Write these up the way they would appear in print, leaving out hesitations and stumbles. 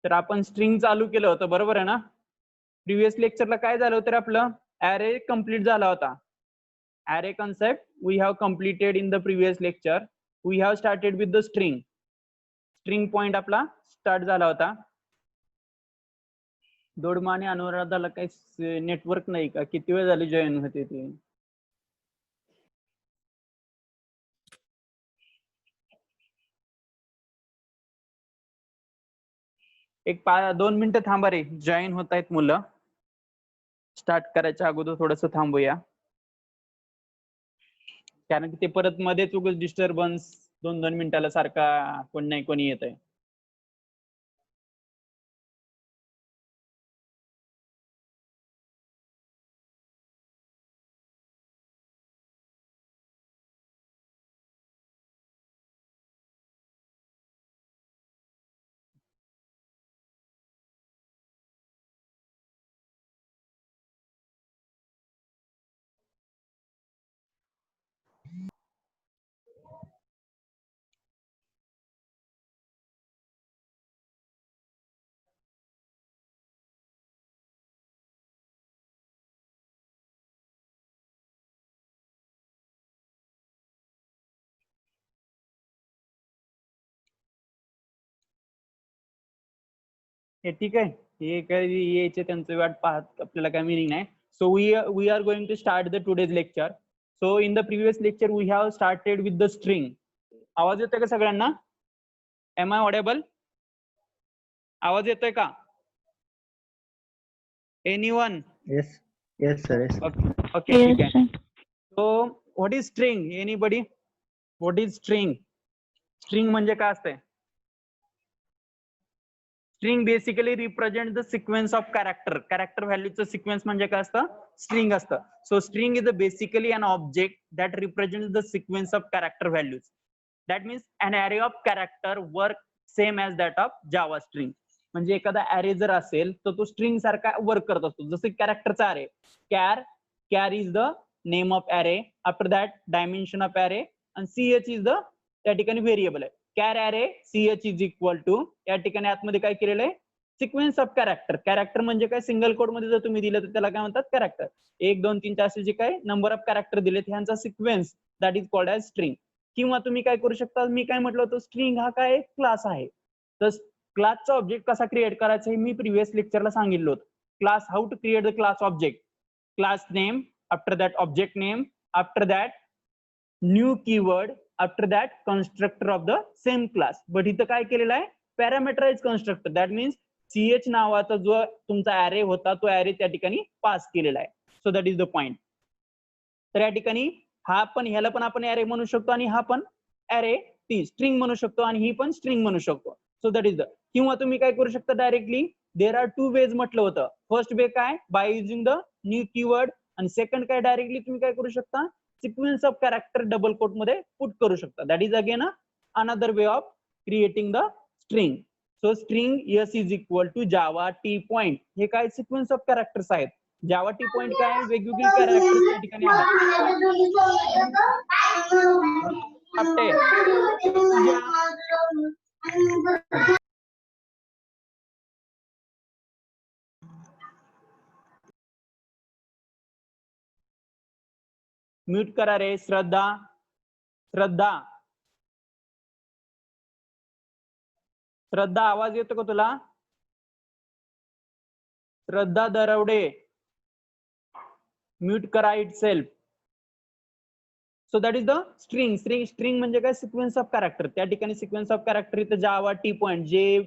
तर आपण स्ट्रिंग चालू केलं होतं, बरोबर आहे ना? प्रिव्हियस लेक्चरला काय झालं होतं आपलं? ॲरे कंप्लीट झाला होता. Array concept we have completed in the previous lecture. We have started with the string. String point आपला स्टार्ट झाला होता. दोडमा आणि अनुराधाला काही नेटवर्क नाही का? किती वेळ झाली जॉईन होते ते? एक 2 मिनिटं थांबा रे, जॉईन होत आहेत मुलं. स्टार्ट करायच्या अगोदर थोडस थांबूया, कारण की ते परत मध्येच उगाच डिस्टर्बन्स 2-2 मिनिटाला सारखा कोण नाही कोणी येत आहे. हे ठीक आहे, हे काही यायचे त्यांचं वाट पाहत आपल्याला काय मिनिंग नाही. So we are going to start the today's lecture. So in the previous lecture we have started with the string. आवाज येतोय का सगळ्यांना? Am I audible? आवाज येतोय का? Anyone? Yes. Yes, sir. Yes. Okay ठीक आहे. So what is string? Anybody? What is string? String म्हणजे काय असतंय? String basically represent the sequence of character व्हॅल्यूचं सिक्वेन्स म्हणजे काय असतं? स्ट्रिंग असतं. So string is basically an object that represent the sequence of character values. That means an array of character work same as that of Java string. म्हणजे एखादा array जर असेल तर तो स्ट्रिंग सारखा वर्क करत असतो. जसं कॅरेक्टरचा array, char is the name of array. After that dimension of array आणि CH इज द त्या ठिकाणी व्हेरिएबल आहे. Char array CH is equal to, या ठिकाणी आतमध्ये काय केलेलं आहे? Sequence of character. कॅरेक्टर म्हणजे काय? सिंगल कोड मध्ये जर तुम्ही दिलं तर त्याला काय म्हणतात? कॅरेक्टर. 1 2 3 4 असे जे काय नंबर ऑफ कॅरेक्टर दिलेत ह्यांचा sequence, that is called as string. किंवा तुम्ही काय करू शकता? मी काय म्हटलं होतं? स्ट्रिंग हा काय क्लास आहे. तर क्लासचा ऑब्जेक्ट कसा क्रिएट करायचा हे मी प्रिव्हियस लेक्चरला सांगितलं होतं. Class, how to create the class object. Class name, after that object name, after that new keyword, after that constructor of the same class. But इथं काय केलेलं आहे? Parameterize constructor. That means CH नावाचा जो तुमचा ॲरे होता तो array त्या ठिकाणी पास केलेला आहे. So that is the point. तर या ठिकाणी हा पण, ह्याला पण आपण ॲरे म्हणू शकतो आणि हा पण ॲरे ती स्ट्रिंग म्हणू शकतो आणि ही पण स्ट्रिंग म्हणू शकतो. So that is the. किंवा तुम्ही काय करू शकता? डायरेक्टली देर आर 2 वेज म्हटलं होतं. फर्स्ट वे काय? By using the new keyword. आणि सेकंड काय? डायरेक्टली तुम्ही काय करू शकता? Sequence of character double quote मध्ये पुट करू शकता. That is again another way of creating the string. So string S is equal to Java T point. हे काय? सिक्वेन्स ऑफ कॅरेक्टर्स आहेत. जावा टी पॉइंट काय? वेगवेगळी कॅरेक्टर्स त्या ठिकाणी आहेत. म्यूट करा रे श्रद्धा. श्रद्धा, श्रद्धा आवाज येतो का तुला? श्रद्धा दरवडे, म्यूट करा it self. So that is the string. String म्हणजे काय? Sequence of character. त्या ठिकाणी सिक्वेन्स ऑफ कॅरेक्टर इथं जावा टी पॉइंट, जे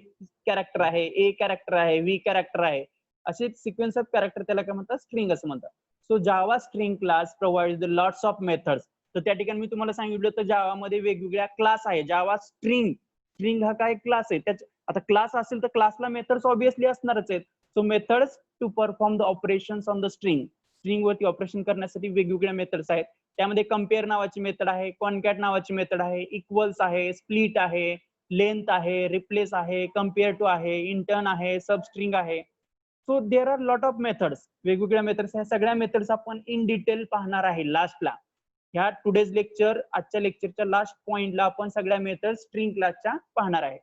कॅरेक्टर आहे, ए कॅरेक्टर आहे, व्ही कॅरेक्टर आहे, असे सिक्वेन्स ऑफ कॅरेक्टर त्याला काय म्हणतात? स्ट्रिंग असं म्हणतात. So Java string class provide the lots of methods. तर त्या ठिकाणी मी तुम्हाला सांगितलं तर जावामध्ये वेगवेगळ्या क्लास आहे. जावा स्ट्रिंग हा काय क्लास आहे. त्याच्या आता क्लास असेल तर क्लासला मेथड्स ऑब्विसली असणारच आहेत. So methods to perform the operations on the string. String वरती ऑपरेशन करण्यासाठी वेगवेगळ्या मेथड्स आहेत. त्यामध्ये कम्पेअर नावाची मेथड आहे, कॉन्कॅट नावाची मेथड आहे, इक्वल्स आहे, स्प्लिट आहे, लेंथ आहे, रिप्लेस आहे, कम्पेअर टू आहे, इंटर्न आहे, सबस्ट्रिंग आहे. So there are lot of methods. वेगवेगळ्या मेथड्स. ह्या सगळ्या मेथड्स आपण इन डिटेल पाहणार आहे लास्टला. ह्या टुडेज लेक्चर, आजच्या लेक्चरच्या लास्ट पॉइंटला आपण सगळ्या मेथड स्ट्रिंग क्लासच्या पाहणार आहे.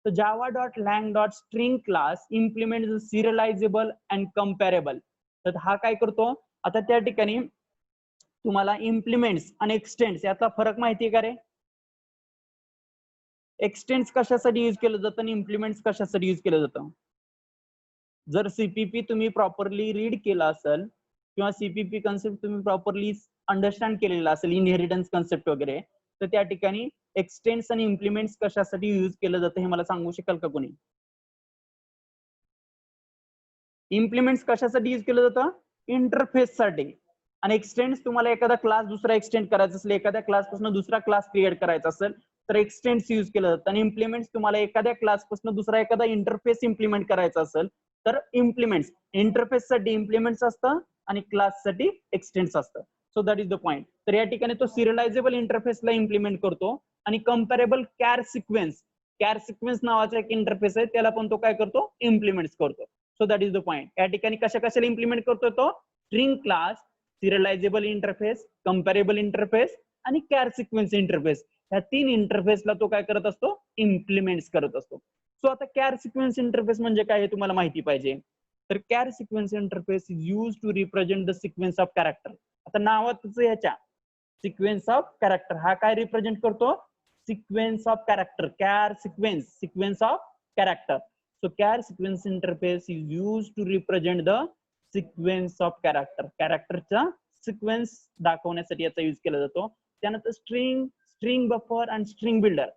So java.lang.string class implements the serializable and comparable. तर हा काय करतो, आता त्या ठिकाणी तुम्हाला इम्प्लिमेंट्स आणि एक्सटेंड्स यातला फरक माहितीये का रे? एक्सटेंड्स कशासाठी यूज केलं जातं आणि इम्प्लिमेंट्स कशासाठी यूज केलं जातं? जर सीपीपी तुम्ही प्रॉपरली रीड केला असेल किंवा सीपीपी कन्सेप्ट तुम्ही प्रॉपरली अंडरस्टँड केलेला असेल, इनहेरिटन्स कन्सेप्ट वगैरे, तर त्या ठिकाणी एक्सटेंड्स आणि इम्प्लिमेंट्स कशासाठी यूज केलं जातं हे मला सांगू शकाल का कोणी? इम्प्लिमेंट्स कशासाठी यूज केलं जातं? इंटरफेस साठी. आणि एक्सटेंड्स तुम्हाला एखादा क्लास दुसरा एक्सटेंड करायचा असेल, एखाद्या क्लासपासून दुसरा क्लास क्रिएट करायचा असेल तर एक्सटेंड्स यूज केलं जातं. आणि इम्प्लिमेंट्स तुम्हाला एखाद्या क्लासपासून दुसरा एखादा इंटरफेस इम्प्लिमेंट करायचा असेल तर इम्प्लिमेंट्स, इंटरफेस साठी इम्प्लिमेंट्स असतं आणि क्लास साठी एक्सटेंड्स असतं. So that is the point. तर या ठिकाणी तो सिरियलायझेबल इंटरफेसला इम्प्लिमेंट करतो आणि कंपॅरेबल कॅर सिक्वेन्स नावाचा एक इंटरफेस आहे, त्याला पण तो काय करतो? इम्प्लिमेंट्स करतो. So that is the point. या ठिकाणी कशा कशाला इम्प्लिमेंट करतो तो? स्ट्रिंग क्लास, सिरियलायझेबल इंटरफेस, कंपॅरेबल इंटरफेस आणि कॅर सिक्वेन्स इंटरफेस, ह्या तीन इंटरफेसला तो काय करत असतो? इम्प्लिमेंट्स करत असतो. सो आता कॅर सिक्वेन्स इंटरफेस म्हणजे काय हे तुम्हाला माहिती पाहिजे. तर char sequence interface is use to represent the sequence of character. आता नावातच ह्याच्या सिक्वेन्स ऑफ कॅरेक्टर हा काय रिप्रेझेंट करतो? Sequence of character. Care sequence of character. So char sequence interface is used to represent the sequence of character. कॅरेक्टरचा sequence दाखवण्यासाठी याचा use केला जातो. त्यानंतर स्ट्रिंग बफर आणि स्ट्रिंग बिल्डर.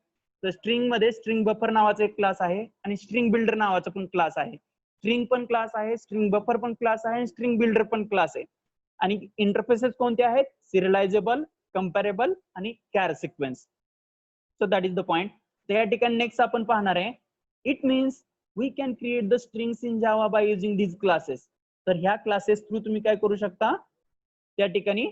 तर स्ट्रिंग मध्ये स्ट्रिंग बफर नावाचा एक क्लास आहे आणि स्ट्रिंग बिल्डर नावाचा पण क्लास आहे. स्ट्रिंग पण क्लास आहे, स्ट्रिंग बफर पण क्लास आहे, स्ट्रिंग बिल्डर पण क्लास आहे. आणि इंटरफेसेस कोणते आहेत? सिरियलायझेबल, कंपॅरेबल आणि care sequence. So that is the point. तर या ठिकाणी नेक्स्ट आपण पाहणार आहे, it means we can create the strings in Java by using these classes. तर ह्या क्लासेस थ्रू तुम्ही काय करू शकता? त्या ठिकाणी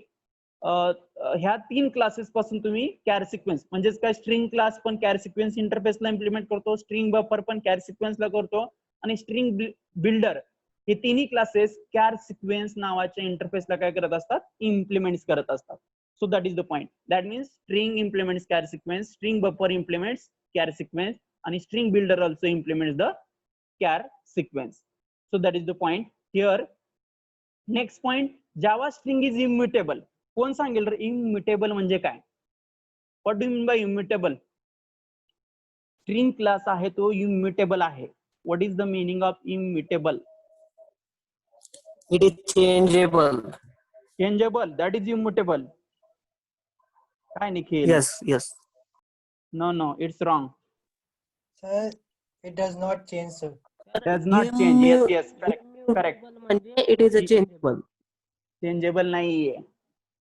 ह्या तीन क्लासेस पासून तुम्ही कॅर सिक्वेन्स म्हणजेच काय, स्ट्रिंग क्लास पण कॅर सिक्वेन्स इंटरफेसला इम्प्लिमेंट करतो, स्ट्रिंग बफर पण कॅर सिक्वेन्सला करतो आणि स्ट्रिंग बिल्डर हे तिन्ही क्लासेस कॅर सिक्वेन्स नावाच्या इंटरफेसला काय करत असतात? इम्प्लिमेंट्स करत असतात. So that is the point. That means string implements char sequence, string buffer implements char sequence आणि string builder also implements the char sequence. So that is the point here. Next point, Java string is immutable. कोण सांगेल रे immutable म्हणजे काय? What do you mean by immutable? String class आहे तो immutable आहे. What is the meaning of immutable? It is changeable. Changeable, that is immutable. काय Nikhil? Yes. No, it's wrong. Sir, it does not change, sir. Does not change. Yes, correct. म्हणजे it is a changeable. Changeable नाहीये.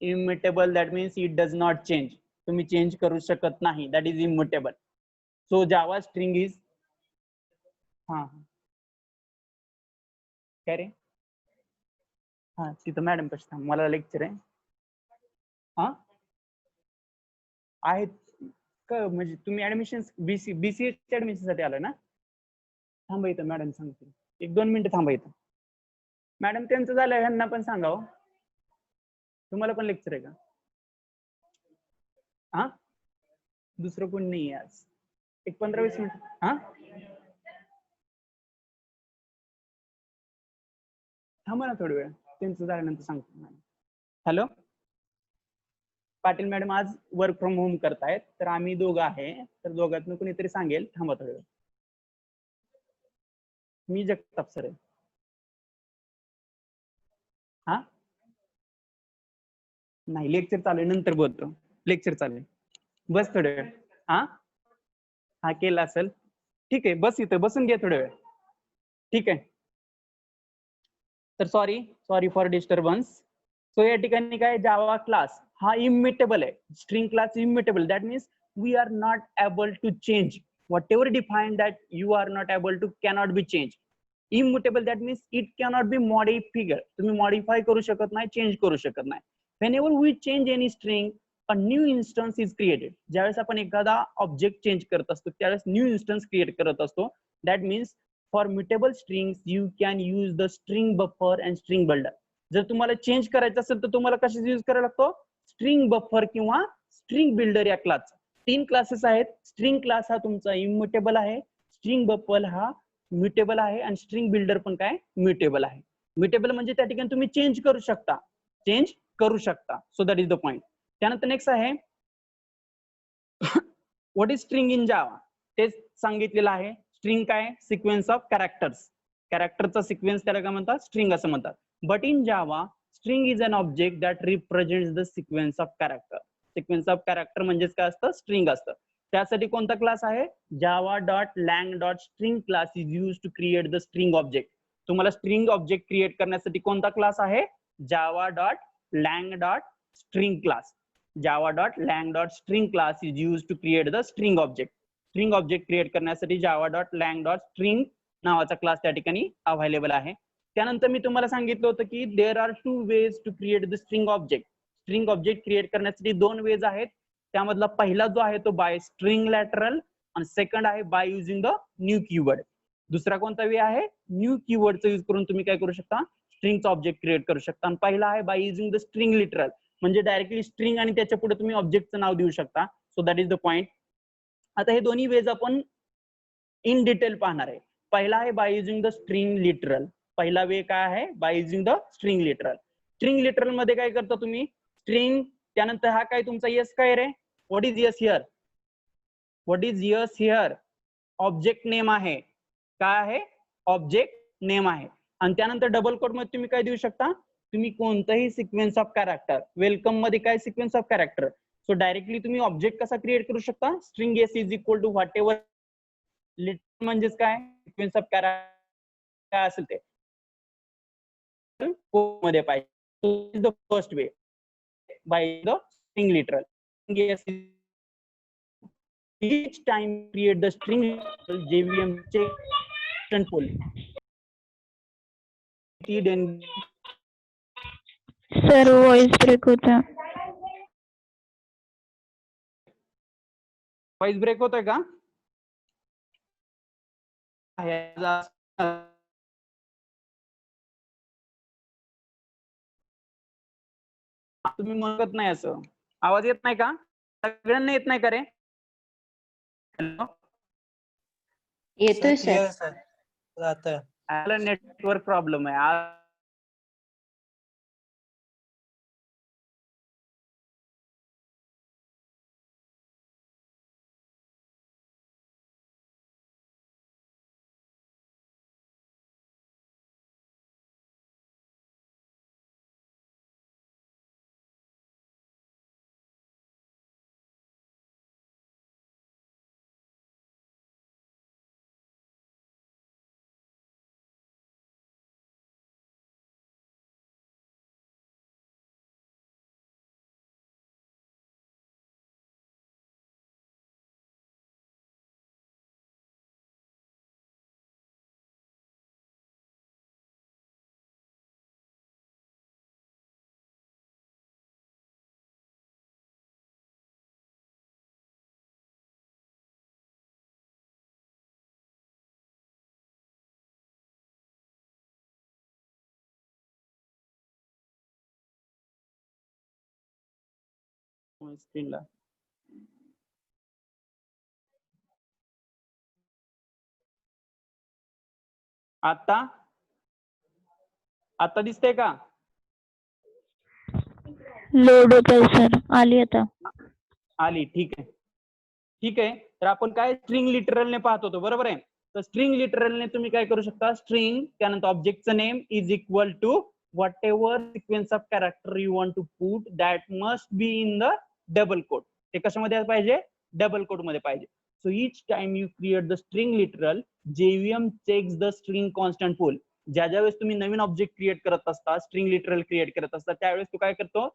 Immutable that means it does not change. तुम्ही change करू शकत नाही. That is immutable. So Java string is काय रे? हा तिथं मॅडम कशी थांब, मला लेक्चर आहे. हा आहेत का? म्हणजे तुम्ही ऍडमिशन बीसीए ऍडमिशन साठी आलाय ना? थांबा इथं, मॅडम सांगते. 1-2 मिनिटं थांबा इथं. मॅडम त्यांचं झालं, ह्यांना पण सांगावं. तुम्हाला पण लेक्चर आहे का? हा दुसरं कोण नाही आज. एक 15-20 मिनिट. हा थांबा ना थोडी वेळ, त्यांचं झाल्यानंतर सांगतो. हॅलो पाटील मॅडम आज वर्क फ्रॉम होम करतायत, तर आम्ही दोघं आहे, तर दोघांतून कोणीतरी सांगेल. थांबा थोडी वेळ. मी जगताप सर आहे. हा नाही, लेक्चर चालू आहे, नंतर बोलतो. लेक्चर चालू आहे, बस थोड्या वेळ. हा केला असेल, ठीक आहे, बस इथं बसून घ्या थोड्या वेळ. ठीक आहे. तर सॉरी फॉर डिस्टर्बन्स. सो या ठिकाणी काय, जावा क्लास हा इम्युटेबल आहे. String class immutable, that means we are not able to change whatever defined, that you are not able to, cannot be changed. Immutable, that means it cannot be modified. तुम्ही modify करू शकत नाही, change करू शकत नाही. Whenever we change any string, a new instance is created. ज्यावेळेस आपण एखादा ऑब्जेक्ट चेंज करत असतो त्यावेळेस न्यू इन्स्टन्स क्रिएट करत असतो. That means for mutable strings you can use the string buffer and string builder. जर तुम्हाला चेंज करायचं असेल तर तुम्हाला कशाचा यूज करायला लागतो? स्ट्रिंग बफर किंवा स्ट्रिंग बिल्डर या क्लास. 3 क्लासेस आहेत. स्ट्रिंग क्लास हा तुमचा इम्युटेबल आहे, स्ट्रिंग बफल हा म्युटेबल आहे आणि स्ट्रिंग बिल्डर पण काय म्युटेबल आहे. म्युटेबल म्हणजे त्या ठिकाणी तुम्ही चेंज करू शकता. So that is the point. त्यानंतर नेक्स्ट आहे what is string in Java. तेच सांगितलेलं आहे. स्ट्रिंग काय सिक्वेन्स ऑफ कॅरेक्टर्स. कॅरेक्टरचा सिक्वेन्स त्याला काय म्हणतात स्ट्रिंग असं म्हणतात. But in Java string is an object that represents the sequence of character. Sequence of character म्हणजेच काय असतं स्ट्रिंग असतं. त्यासाठी कोणता क्लास आहे Java dot lang dot string class is use to create the string object. तुम्हाला string object create करण्यासाठी कोणता क्लास आहे Java dot lang dot string class. Java dot lang dot string class is use to create the string object. String object create करण्यासाठी Java dot lang dot string नावाचा class त्या ठिकाणी available आहे. त्यानंतर मी तुम्हाला सांगितलं होतं की there are 2 ways to create the string object. String object create करण्यासाठी 2 वेज आहेत. त्यामधला पहिला जो आहे तो बाय स्ट्रिंग लॅटरल आणि सेकंड आहे by using the new keyword. दुसरा कोणता वे आहे न्यू कीवर्डचा यूज करून तुम्ही काय करू शकता स्ट्रिंगचा ऑब्जेक्ट क्रिएट करू शकता. आणि पहिला आहे by using the string literal म्हणजे डायरेक्टली स्ट्रिंग आणि त्याच्या पुढे तुम्ही ऑब्जेक्टचं नाव देऊ शकता. So that is the point. आता हे दोन्ही वेज आपण इन डिटेल पाहणार आहे. पहिला आहे by using the string literal. पहिला वे काय आहे by using the string literal. String literal मध्ये काय करता तुम्ही स्ट्रिंग त्यानंतर हा काय तुमचा यस काय रे what is S here. What is S here object name आहे. काय आहे ऑब्जेक्ट नेम आहे. आणि त्यानंतर डबल कोट मध्ये तुम्ही काय देऊ शकता तुम्ही कोणताही सिक्वेन्स ऑफ कॅरेक्टर. वेलकम मध्ये काय sequence of character. So directly तुम्ही ऑब्जेक्ट कसा क्रिएट करू शकता string S is equal to whatever literal म्हणजेच काय सिक्वेन्स ऑफ कॅरेक्टर काय असेल ते मध्ये पाहिजे. The first way by the string literal. each time create the string JVM check and pull. Sir voice break होता. वॉइस ब्रेक होतोय का तुम्ही म्हणत नाही असं आवाज येत नाही का सगळ्यांना येत नाही का रे. येतोय सर. Clear sir. आता नेटवर्क प्रॉब्लेम आहे आज. स्क्रीनला आता आता दिसतंय का लोड होत आहे सर. आली आता. आली ठीक आहे. ठीक आहे तर आपण काय स्ट्रिंग लिटरलने पाहत होतो बरोबर आहे. तर स्ट्रिंग लिटरलने तुम्ही काय करू शकता स्ट्रिंग त्यानंतर ऑब्जेक्टचं name is equal to whatever sequence of character you want to put that must be in the double quote. ते कशामध्ये पाहिजे डबल कोट मध्ये पाहिजे. So each time you create the string literal JVM checks the string constant pool. ज्या ज्या वेळेस तुम्ही नवीन object create करत असता स्ट्रिंग लिटरल क्रिएट करत असता त्यावेळेस तो काय करतो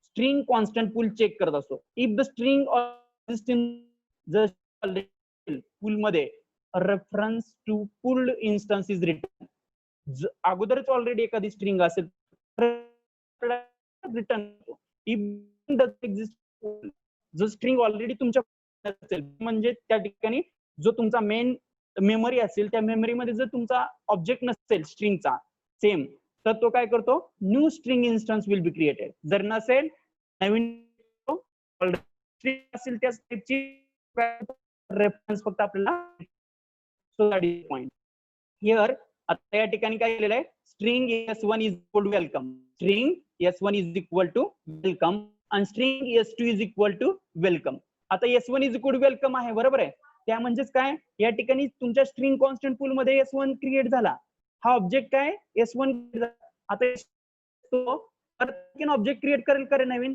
स्ट्रिंग कॉन्स्टंट पूल चेक करत असतो. इफ द स्ट्रिंग पूल मध्ये reference to pooled instance is return. अगोदरच ऑलरेडी एखादी स्ट्रिंग असेल रिटर्न जो स्ट्रिंग ऑलरेडी तुमच्या असेल म्हणजे त्या ठिकाणी जो तुमचा मेन मेमरी असेल त्या मेमरीमध्ये जर तुमचा ऑब्जेक्ट नसेल स्ट्रिंगचा सेम तर तो काय करतो new string instance will be created. जर नसेल नवीन स्ट्रिंग असेल त्या स्ट्रिंगची रेफरन्स फक्त आपल्याला so that is point here. आता या ठिकाणी काय केलेलं आहे, string S1 is equal to welcome, string S1 is equal to welcome आणि string S2 is equal to welcome. आता S1 is equal to welcome आहे, बरोबर आहे. त्या म्हणजेच काय, या ठिकाणी तुमच्या स्ट्रिंग कॉन्स्टंट पूल मध्ये S1 क्रिएट झाला. हा ऑब्जेक्ट काय S1. आता तो परत ऑब्जेक्ट क्रिएट करेल करे नवीन,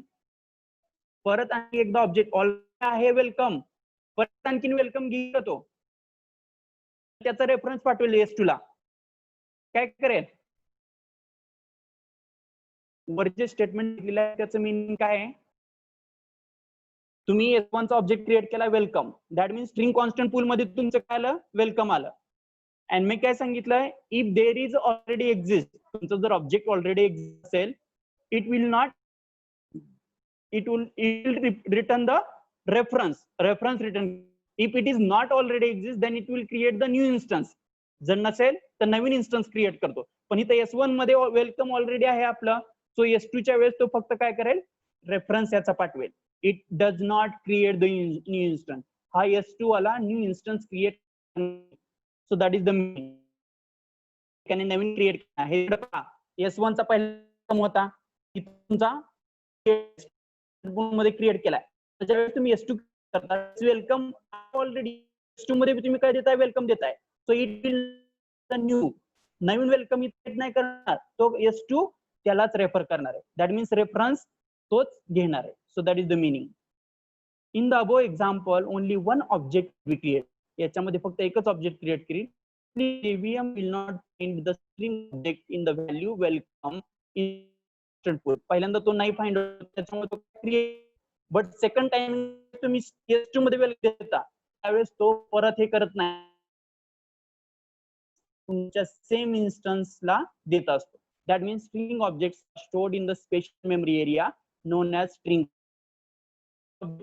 परत आणखी एकदा ऑब्जेक्ट ऑलरेडी आहे वेलकम, परत आणखीन वेलकम घेतो तो, त्याचा रेफरन्स पाठवेल S2 ला. काय करेल, वरचे स्टेटमेंट दिलेलं आहे त्याचं मिनिंग काय आहे, तुम्ही S1 चा ऑब्जेक्ट क्रिएट केला welcome, that means string constant pool मध्ये तुमचं काय आलं, वेलकम आलं. आणि मी काय सांगितलंय, if there is already exist, तुमचं जर ऑब्जेक्ट ऑलरेडी एक्झिस्ट असेल, it will not, it will return the reference return. If it is not already exist, then it will create the new instance. जर नसेल तर नवीन इन्स्टन्स क्रिएट करतो. पण इथे S1 मध्ये वेलकम ऑलरेडी आहे आपलं, सो S2 च्या वेळेस तो फक्त काय करेल, रेफरन्स याचा पाठवेल. It does not create the new instance. हा S2 वाला new instance create, so that is the meaning. Naveen create हे S1 चा पहिला होता, तुमचा मध्ये क्रिएट केलाय, त्याच्यावेळेस तुम्ही S2 करता, वेलकम ऑलरेडी S2 मध्ये तुम्ही काय देताय, वेलकम देताय. So it will new, Naveen welcome इथे नाही करणार, तो S2 त्यालाच रेफर करणार आहे. दॅट मीन्स रेफरन्स तोच घेणार आहे. So that is the meaning. In the above example only one object we create, याच्यामध्ये फक्त एकच ऑब्जेक्ट क्रिएट करील. JVM will not find the string object in the value welcome in pool. पहिल्यांदा तो नाही फाइंड होत, त्याच्यामुळे तो क्रिएट. बट सेकंड टाइम तुम्ही S2 मध्ये वेलकम देता, त्यावेळेस तो परत हे करत नाही, तुमच्या सेम इन्स्टन्सला देत असतो. That means string objects stored in the special memory area non as string.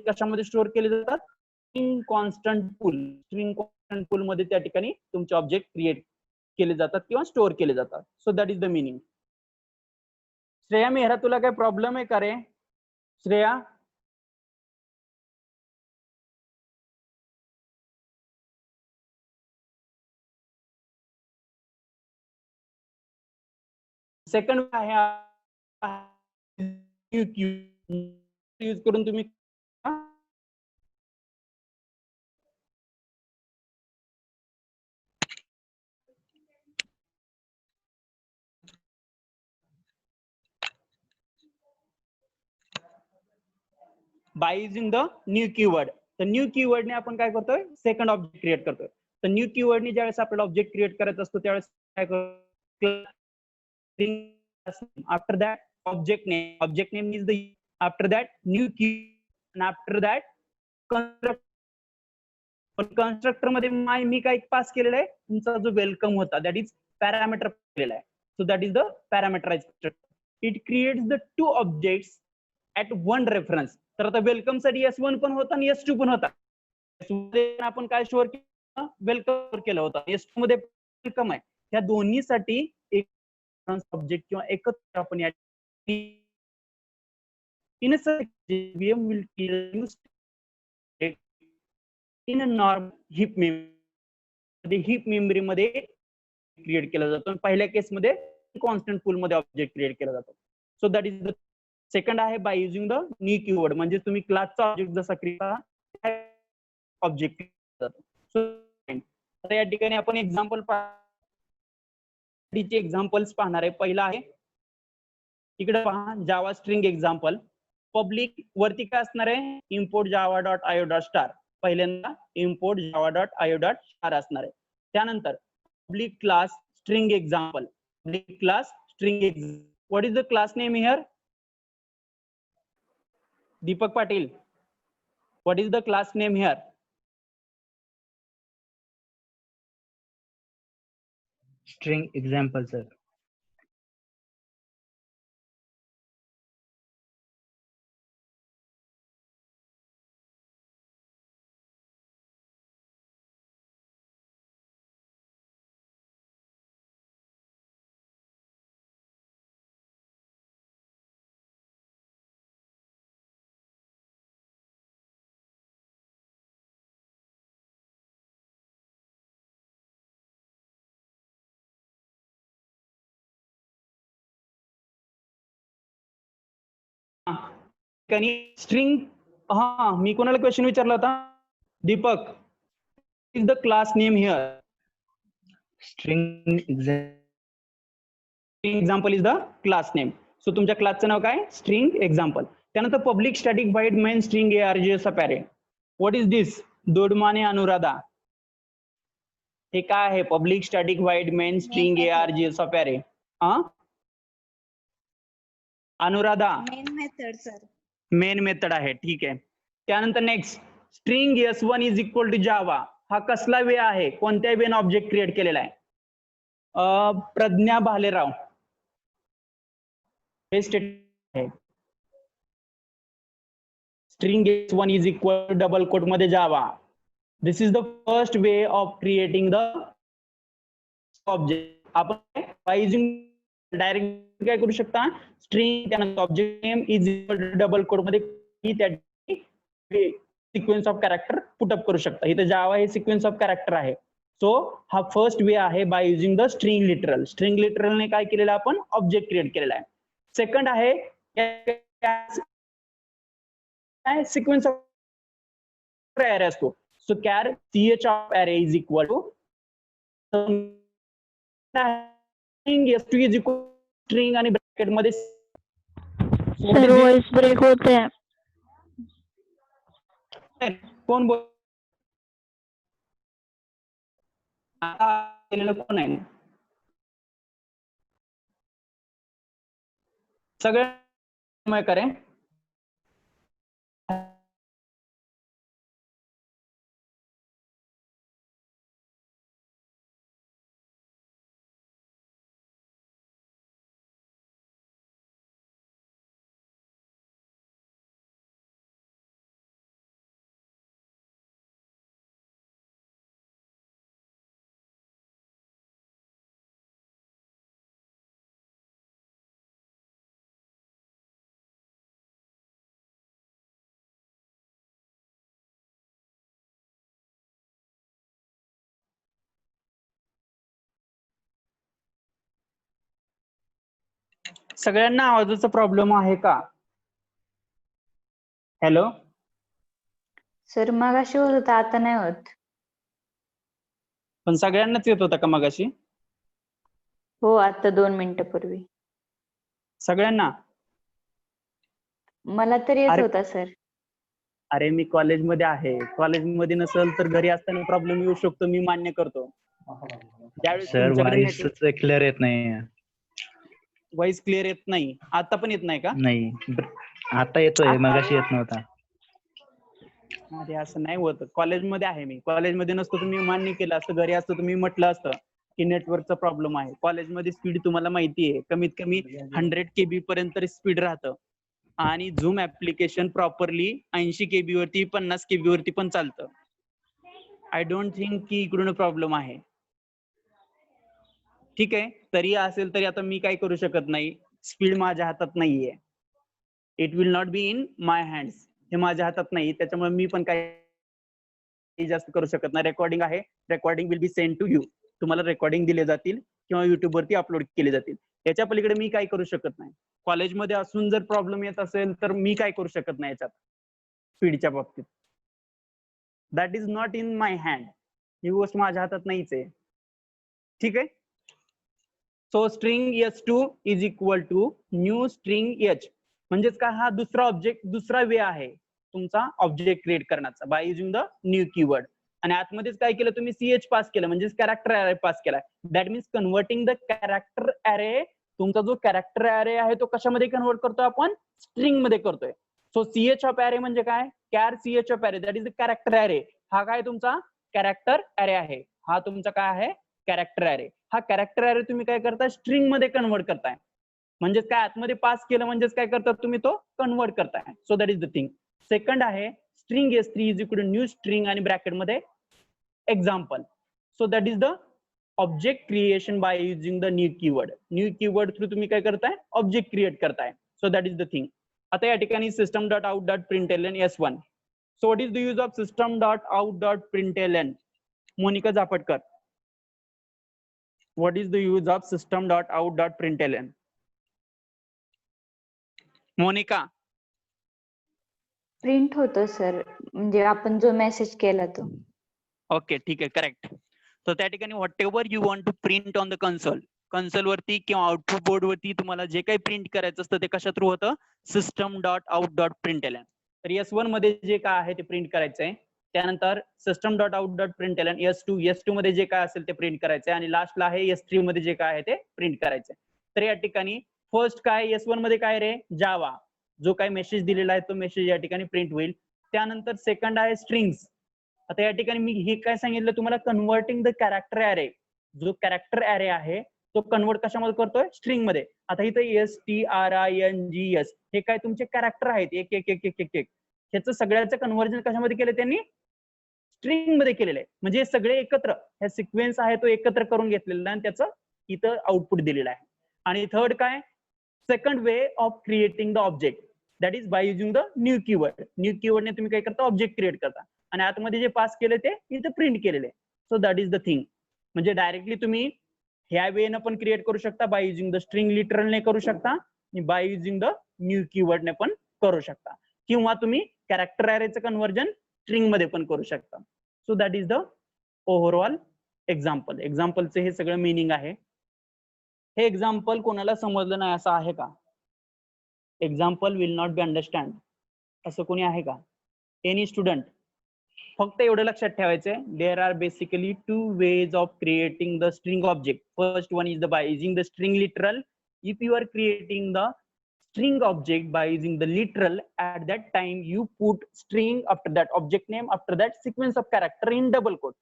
कशामध्ये स्टोअर केले जातात, स्ट्रिंग कॉन्स्टंट पूल. स्ट्रिंग कॉन्स्टंट पूल मध्ये त्या ठिकाणी तुमचे ऑब्जेक्ट क्रिएट केले जातात किंवा स्टोअर केले जातात. So that is the meaning. Shreya Mehra, तुला काय प्रॉब्लेम आहे का रे श्रेया? सेकंड आहे यूज करून तुम्ही bye using the new keyword. तर न्यू कीवर्डने आपण काय करतोय, सेकंड ऑब्जेक्ट क्रिएट करतोय. तर न्यू कीवर्डने ज्यावेळेस आपल्याला ऑब्जेक्ट क्रिएट करायचा असतो, त्यावेळेस काय करतो, after that object name is the, after that new की, आफ्टर दॅट कन्स्ट्रक्टर. कन्स्ट्रक्टर मध्ये मी काय पास केलेला आहे, तुमचा जो वेलकम होता, दॅट इज पॅरामीटर केलेला आहे. So that is the parameterize structure. It creates the two objects at one reference. तर आता वेलकम साठी S1 पण होता आणि S2 पण होता. आपण काय स्टोअर केलं, वेलकम केलं होतं. S2 मध्ये वेलकम आहे. त्या दोन्हीसाठी एक ऑब्जेक्ट किंवा एकच आपण या in a JVM will use in a normal heap memory. Heap memory मध्ये क्रिएट केला जातो. पहिल्या केस मध्ये कॉन्स्टंट पूल मध्ये ऑब्जेक्ट क्रिएट केला जातो. So that is the second आहे by using the new keyword. म्हणजे तुम्ही क्लासचा ऑब्जेक्ट जसा क्रिएट ऑब्जेक्ट जातो. सो या ठिकाणी आपण एक्झाम्पल एक्झाम्पल्स पाहणार आहे. पहिला आहे इकडे पहा, जावा स्ट्रिंग एक्झाम्पल. पब्लिक वरती काय असणार आहे, इम्पोर्ट जावा डॉट आयो डॉट स्टार. पहिल्यांदा इम्पोर्ट जावा डॉट आयो डॉट स्टार असणार आहे. त्यानंतर public class string example. Public class string example. What is the class name here? Deepak Patil, what is the class name here? String example, sir. String, हा मी कोणाला question विचारला होता? Deepak, is the class name here? String example is the class name. सो तुमच्या क्लासचं नाव काय? String example. त्यानंतर public static void main string ARGS of array. What is this? Dodmane Anuradha, हे काय आहे? Public static void main string ARGS of array. हा Anuradha, main method sir. Main method आहे. ठीक आहे. त्यानंतर next, string S1 is equal to Java. हा कसला वे आहे? कोणत्या वेन ऑब्जेक्ट क्रिएट केलेला आहे? प्रज्ञा भालेराव, हे स्टेटमेंट आहे. String S1 is equal to double quote मध्ये Java. This is the first way of creating the object. आपण बाय युजिंग डायरेक्ट काय करू शकता? स्ट्रिंग त्यानंतर object name is equal to double quote मध्ये त्या सिक्वेन्स ऑफ कॅरेक्टर पुटअप करू शकता. इथे जावा हे सिक्वेन्स ऑफ कॅरेक्टर आहे. सो हा फर्स्ट वे आहे by using the string literal. String लिटरलने काय केलेलं आपण? ऑब्जेक्ट क्रिएट केलेला आहे. सेकंड आहे सिक्वेन्स ऑफ अरे असतो. So char CH of array is equal to S2 is equal string आणि ब्रॅकेट मध्ये सर वॉइस ब्रेक होते. कोण बोल कोण आहे? सगळं करें. सगळ्यांना आवाजाचा प्रॉब्लेम आहे का? हॅलो, सर मगाशी होत होता, आता नाही होत. पण सगळ्यांनाच येत होता का मगाशी? हो, आता 2 मिनिटापूर्वी सगळ्यांना? मला तर येत अरे- होता सर. अरे मी कॉलेजमध्ये आहे. कॉलेजमध्ये नसेल तर घरी असताना प्रॉब्लेम येऊ शकतो, मी मान्य करतो. ज्यावेळेस सर तुमच्याकडे व्हॉइस क्लिअर येत नाही. व्हॉइस क्लिअर येत नाही. आता पण येत नाही का? नाही, आता येतोय, मगाशी येत नव्हता. अरे असं नाही होत. कॉलेजमध्ये आहे मी. कॉलेजमध्ये नसतो तुम्ही मान्य केलं असतं. घरी असतो तुम्ही म्हटलं असतं की नेटवर्कचा प्रॉब्लेम आहे. कॉलेजमध्ये स्पीड तुम्हाला माहिती आहे, कमीत कमी 100 KB पर्यंत स्पीड राहतं. आणि झूम ऍप्लिकेशन प्रॉपरली 80 KB वरती 50 KB वरती पण चालतं. आय डोंट थिंक की इकडून प्रॉब्लेम आहे. ठीक आहे, तरी असेल तरी आता मी काय करू शकत नाही. स्पीड माझ्या हातात नाहीये. It will not be in my hands. हे माझ्या हातात नाही, त्याच्यामुळे मी पण काही जास्त करू शकत नाही. रेकॉर्डिंग आहे, recording will be send to you. तुम्हाला रेकॉर्डिंग दिले जातील किंवा युट्यूब वरती अपलोड केले जातील. याच्या पलीकडे मी काय करू शकत नाही. कॉलेजमध्ये असून जर प्रॉब्लेम येत असेल तर मी काय करू शकत नाही याच्यात स्पीडच्या बाबतीत. That is not in my hand. ही गोष्ट माझ्या हातात नाहीच आहे. ठीक आहे. So string S2 is equal to new string H. म्हणजेच काय? हा दुसरा ऑब्जेक्ट, दुसरा वे आहे तुमचा ऑब्जेक्ट क्रिएट करण्याचा bye using the new keyword. आणि आतमध्येच काय केलं तुम्ही? CH पास केलं, म्हणजेच कॅरेक्टर अरे पास केलाय. That means converting the character अरे. तुमचा जो कॅरेक्टर अरे आहे तो कशामध्ये कन्वर्ट करतोय आपण? स्ट्रिंग मध्ये करतोय. सो CH ऑफ अरे म्हणजे काय? कॅर CH ऑफ अरे, दॅट इज द कॅरेक्टर अरे. हा काय तुमचा कॅरेक्टर अरे आहे. हा तुमचा काय आहे? कॅरेक्टर अरे. हा कॅरेक्टर अरे तुम्ही काय करताय? स्ट्रिंग मध्ये कन्वर्ट करताय. म्हणजेच काय? आतमध्ये पास केलं म्हणजेच काय करतात तुम्ही? तो कन्वर्ट करताय. So that is the thing. Second आहे string S3 is equal to new string आणि ब्रॅकेट मध्ये example. So that is the object creation by using the new keyword. New keyword through तुम्ही काय करताय? ऑब्जेक्ट क्रिएट करताय. So that is the thing. आता या ठिकाणी system dot out dot println S1. So what is the use of system dot out dot println? Monika Japatkar, what is the use of system.out.println? Monica. Print होतो sir, म्हणजे आपण जो message केला तो. Okay, ठीक आहे, करेक्ट. तर त्या ठिकाणी whatever you want to print on the console वरती किंवा आउटपुट बोर्ड वरती तुम्हाला जे काही प्रिंट करायचं असतं ते कशा थ्रू होतं, system.out.println. तर S1 मध्ये जे काय आहे ते प्रिंट करायचंय. त्यानंतर system.out.println S2 मध्ये जे काय असेल ते प्रिंट करायचंय आणि लास्टला आहे S3 मध्ये जे काय आहे ते प्रिंट करायचंय. तर या ठिकाणी फर्स्ट काय S1 मध्ये काय रे, जावा, जो काही मेसेज दिलेला आहे तो मेसेज या ठिकाणी प्रिंट होईल. त्यानंतर सेकंड आहे स्ट्रिंग्स. आता या ठिकाणी मी हे काय सांगितलं तुम्हाला, कन्व्हर्टिंग द कॅरेक्टर ॲरे. जो कॅरेक्टर ॲरे आहे तो कन्वर्ट कशामध्ये करतोय, स्ट्रिंग मध्ये. आता इथं STRINGS हे काय तुमचे कॅरेक्टर आहेत, एक एक एक एक एक एक ह्याचं सगळ्याचं कन्व्हर्जन कशामध्ये केलं त्यांनी, स्ट्रिंग मध्ये केलेलं आहे. म्हणजे सगळे एकत्र हे सिक्वेन्स आहे तो एकत्र करून घेतलेला आणि त्याचं इथं आउटपुट दिलेलं आहे. आणि थर्ड काय, second way of creating the object, that is by using the new keyword. New कीवर्डने तुम्ही काय करता, ऑब्जेक्ट क्रिएट करता आणि आतमध्ये जे पास केले ते इथं प्रिंट केलेले. So that is the thing. म्हणजे डायरेक्टली तुम्ही ह्या वेने पण क्रिएट करू शकता, बाय युजिंग द स्ट्रिंग लिटरलने करू शकता आणि बाय युजिंग द न्यू कीवर्डने पण करू शकता, किंवा तुम्ही कॅरेक्टर ॲरेचं कन्व्हर्जन स्ट्रिंग मध्ये पण करू शकता. So that is the overall example. एक्झाम्पलचे हे सगळं मिनिंग आहे. हे एक्झाम्पल कोणाला समजलं नाही असं आहे का? Example will not be understand असं कोणी आहे का? Any student? फक्त एवढं लक्षात ठेवायचंय, there are basically two ways of creating the string object. First one is the by using the string literal. If you are creating the string object by using the literal, at that time you put string after that object name, after that sequence of character in double quote.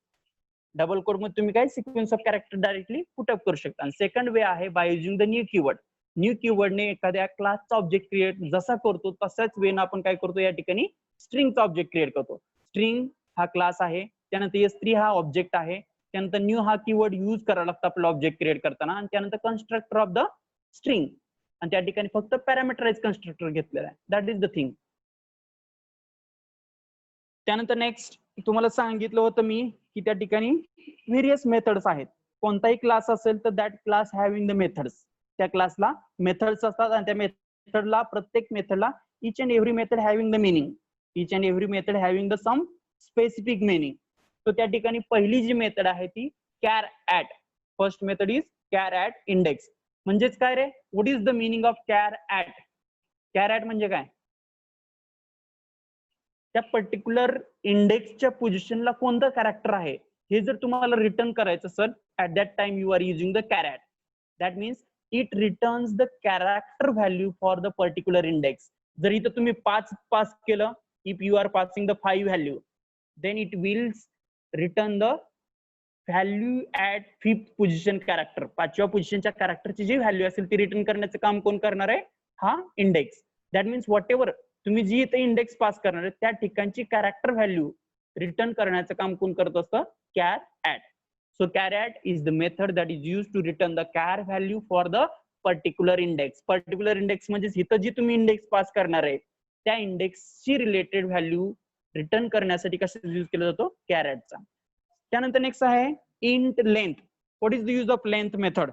Double quote मध्ये तुम्ही काय sequence of character directly put up करू शकता. Second way आहे by using the new keyword. New कीवर्डने एखाद्या क्लासचा object create जसा करतो तसाच वेन आपण काय करतो, या ठिकाणी स्ट्रिंगचा ऑब्जेक्ट क्रिएट करतो. स्ट्रिंग हा क्लास आहे, त्यानंतर S3 हा ऑब्जेक्ट आहे, त्यानंतर न्यू हा कीवर्ड यूज करावा लागतो आपला ऑब्जेक्ट क्रिएट करताना, आणि त्यानंतर कन्स्ट्रक्टर ऑफ द स्ट्रिंग, आणि त्या ठिकाणी फक्त पॅरामीटराइज कन्स्ट्रक्टर घेतलेला आहे. That is the thing. त्यानंतर नेक्स्ट तुम्हाला सांगितलं होतं मी की त्या ठिकाणी व्हेरियस मेथड्स आहेत. कोणताही क्लास असेल तर that class having the methods. त्या क्लासला मेथड्स असतात आणि त्या मेथडला, प्रत्येक मेथडला each and every method having the meaning, each and every method having the some specific meaning. तो त्या ठिकाणी पहिली जी मेथड आहे ती char at. First method is char at index. म्हणजेच काय रे, what is the meaning of char at? char at म्हणजे काय, त्या पर्टिक्युलर इंडेक्सच्या पोझिशनला कोणतं कॅरेक्टर आहे हे जर तुम्हाला रिटर्न करायचं असेल, at that time you are using the char at. That means it returns the character value for the particular index. जर इथं तुम्ही 5 पास केलं, if you are passing the 5 value, then it will return the value at 5th position character. 5व्या पोझिशनच्या कॅरेक्टरची जी value असेल ती return करण्याचं काम कोण करणार आहे, हा index. That means what ever तुम्ही जी इथे इंडेक्स पास करणार आहे त्या ठिकाणची कॅरेक्टर व्हॅल्यू रिटर्न करण्याचं काम कोण करत असतं, char at. So char at is the method that is used to return the char value for the particular index. Particular index म्हणजे इथं जी तुम्ही इंडेक्स पास करणार आहे त्या इंडेक्सची रिलेटेड व्हॅल्यू रिटर्न करण्यासाठी कसा यूज केला जातो, char at चा. त्यानंतर नेक्स्ट आहे int length. What is the use of length method?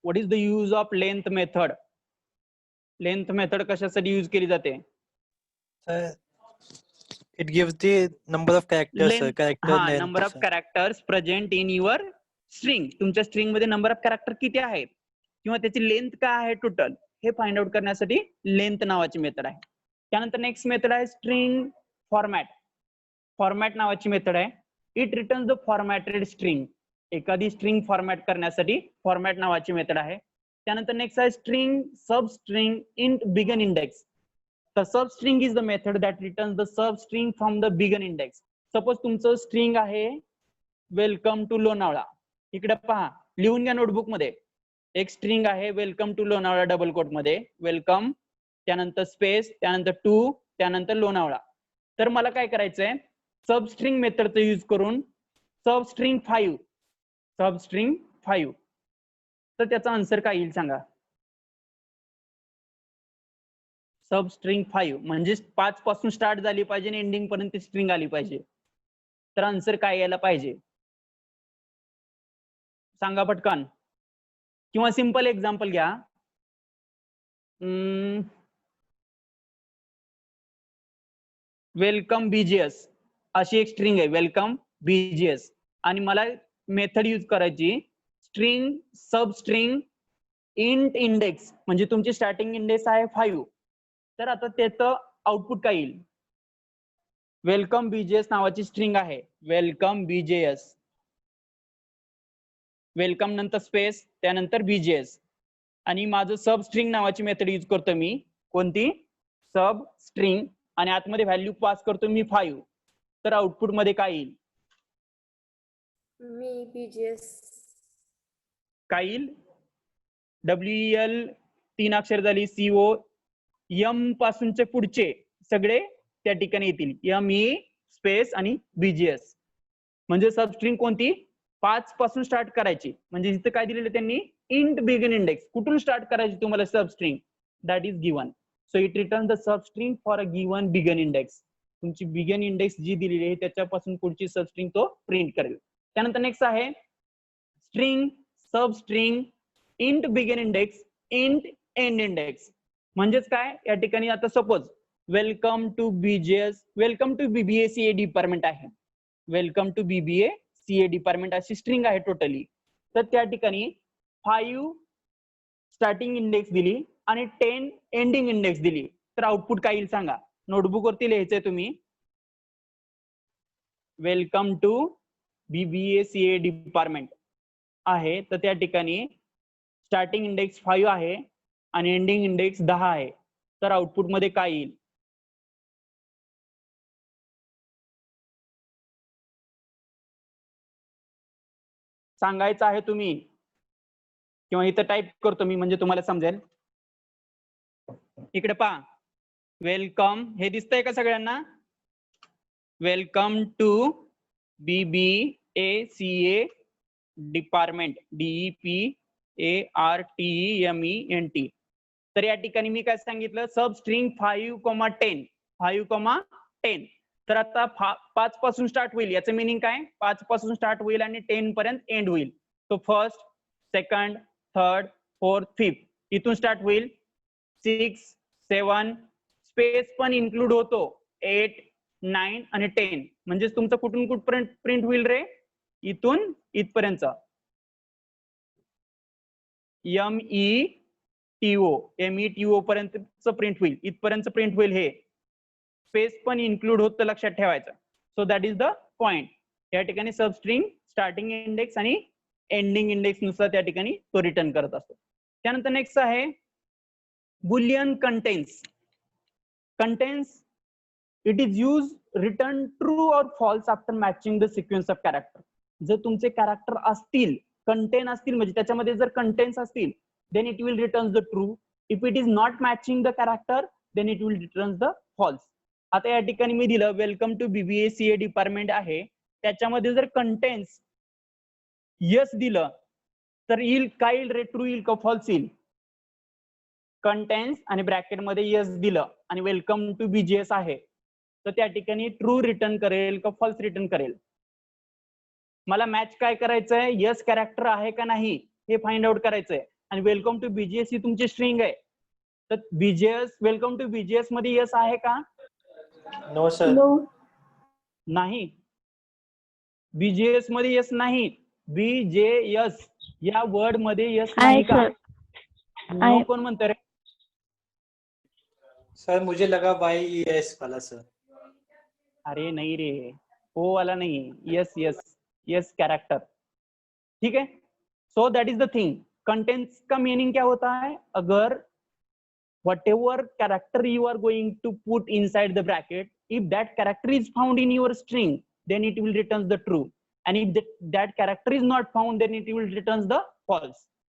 What is the use of length method? Length method कशासाठी यूज केली जाते? It gives the number of characters, sir. Character length. Number of sir. Characters present in your string. तुमच्या string मध्ये number of character किती आहेत किंवा त्याची length काय आहे टोटल हे फाइंड आउट करण्यासाठी लेंथ नावाची मेथड आहे. त्यानंतर नेक्स्ट मेथड आहे स्ट्रिंग फॉर्मॅट. फॉर्मॅट नावाची मेथड आहे. It returns the formatted string. एखादी स्ट्रिंग फॉर्मॅट करण्यासाठी फॉर्मॅट नावाची मेथड आहे. त्यानंतर नेक्स्ट आहे string substring in begin index. The substring is the method that returns the substring from the begin index. Suppose तुमचं string आहे welcome to Lonavala. इकडे पहा, लिहून घ्या नोटबुक मध्ये. एक स्ट्रिंग आहे welcome to Lonavala double quote मध्ये, वेलकम, त्यानंतर स्पेस, त्यानंतर टू, त्यानंतर लोणावळा. तर मला काय करायचंय, सबस्ट्रिंग मेथडचा यूज करून सबस्ट्रिंग 5, तर त्याचा आन्सर काय येईल सांगा. सबस्ट्रिंग 5 म्हणजे 5 पासून स्टार्ट झाली पाहिजे आणि एंडिंग पर्यंत स्ट्रिंग आली पाहिजे. तर आन्सर काय यायला पाहिजे सांगा पटकन. किंवा सिंपल एक्झाम्पल घ्या. वेलकम बीजीएस अशी एक स्ट्रिंग आहे, वेलकम बीजीएस, आणि मला मेथड यूज करायची string substring int index, म्हणजे तुमची स्टार्टिंग इंडेक्स आहे 5. तर आता त्याचं आउटपुट काय येईल? वेलकम बीजेएस नावाची स्ट्रिंग आहे, वेलकम बीजेएस, वेलकम नंतर स्पेस त्यानंतर बीजेएस, आणि माझं सब स्ट्रिंग नावाची मेथड यूज करतो मी. कोणती? सब स्ट्रिंग, आणि आतमध्ये व्हॅल्यू पास करतो मी 5. तर आउटपुट मध्ये काय येईल? मी बीजीएस काय येईल? WEL 3 अक्षर झाली, CO M पासूनचे पुढचे सगळे त्या ठिकाणी येतील, ME स्पेस आणि BGS. म्हणजे सब स्ट्रिंग कोणती? 5 पासून स्टार्ट करायची. म्हणजे इथं काय दिलेलं त्यांनी? Int begin index. कुठून स्टार्ट करायची तुम्हाला substring? That is given. So it return the substring for a given begin index. तुमची बिगन इंडेक्स जी दिलेली आहे त्याच्यापासून पुढची सब स्ट्रिंग तो प्रिंट करेल. त्यानंतर नेक्स्ट आहे string substring int begin index int end index. म्हणजेच काय? या ठिकाणी आता suppose welcome to BJS, welcome to BBA CA department आहे, welcome to BBA CA department अशी स्ट्रिंग आहे टोटली. तर त्या ठिकाणी 5 स्टार्टिंग इंडेक्स दिली आणि 10 एंडिंग इंडेक्स दिली. तर आउटपुट काय येईल सांगा? नोटबुक वरती लिहायचंय तुम्ही. Welcome to BBA CA department आहे, तर त्या ठिकाणी स्टार्टिंग इंडेक्स 5 आहे आणि एंडिंग इंडेक्स 10 आहे. तर आउटपुट मध्ये काय येईल? सांगायचं आहे तुम्ही, किंवा इथं टाईप करतो मी म्हणजे तुम्हाला समजेल. इकडे पहा, वेलकम हे दिसतंय का सगळ्यांना? Welcome to BBACA department, DEPARTMENT. तर या ठिकाणी मी काय सांगितलं? Substring 5,10 5,10. तर आता 5 पासून स्टार्ट होईल. याचं मिनिंग काय? 5 पासून स्टार्ट होईल आणि 10 पर्यंत एंड होईल. तो first, second, third, fourth, fifth इथून स्टार्ट होईल. 6, 7 स्पेस पण इन्क्लूड होतो, 8, 9 आणि 10. म्हणजे तुमचं कुठून कुठपर्यंत प्रिंट होईल रे? इथून इथपर्यंत. METO पर्यंत प्रिंट होईल, इथपर्यंत प्रिंट होईल. हे स्पेस पण इन्क्लूड होतं, लक्षात ठेवायचं. So that is the point. या ठिकाणी सब स्ट्रिंग स्टार्टिंग इंडेक्स आणि एंडिंग इंडेक्स नुसार त्या ठिकाणी तो रिटर्न करत असतो. त्यानंतर नेक्स्ट आहे boolean contains. Contains it is use return true or false after matching the sequence of character. जर तुमचे कॅरेक्टर असतील, कंटेन असतील, म्हणजे त्याच्यामध्ये जर कंटेन्स असतील, then it will return the true. If it is not matching the character, then it will return the false. आता या ठिकाणी मी दिलं welcome to BBA CA department आहे, त्याच्यामध्ये जर कंटेन्स यस दिलं तर येईल काय? येईल रे? ट्रू येईल का फॉल्स येईल? कंटेन्स आणि ब्रॅकेट मध्ये यस दिलं आणि वेलकम टू बीजीएस आहे, तर त्या ठिकाणी ट्रू रिटर्न करेल का फॉल्स रिटर्न करेल? मला मॅच काय करायचंय? यस कॅरेक्टर आहे का नाही हे फाइंड आउट करायचंय. आणि वेलकम टू बीजीएस ही तुमची स्ट्रिंग आहे, तर बीजीएस वेलकम टू बीजीएस मध्ये यस आहे का? No, sir. नाही. बीजीएस मध्ये यस नाही. BJS या वर्ड मध्ये यस नाही का? नो कोण म्हणतं रे? सर मुझे लगा YES वाला सर. अरे नहीं रे, ओ वाला नहीं, यस यस यस कैरेक्टर. ठीक है. So that is the thing. Contents का मीनिंग क्या होता है? अगर whatever character you are going to put inside the bracket, if that character is found in your string, then it will return the true, and if that character is not found, then it will return the false.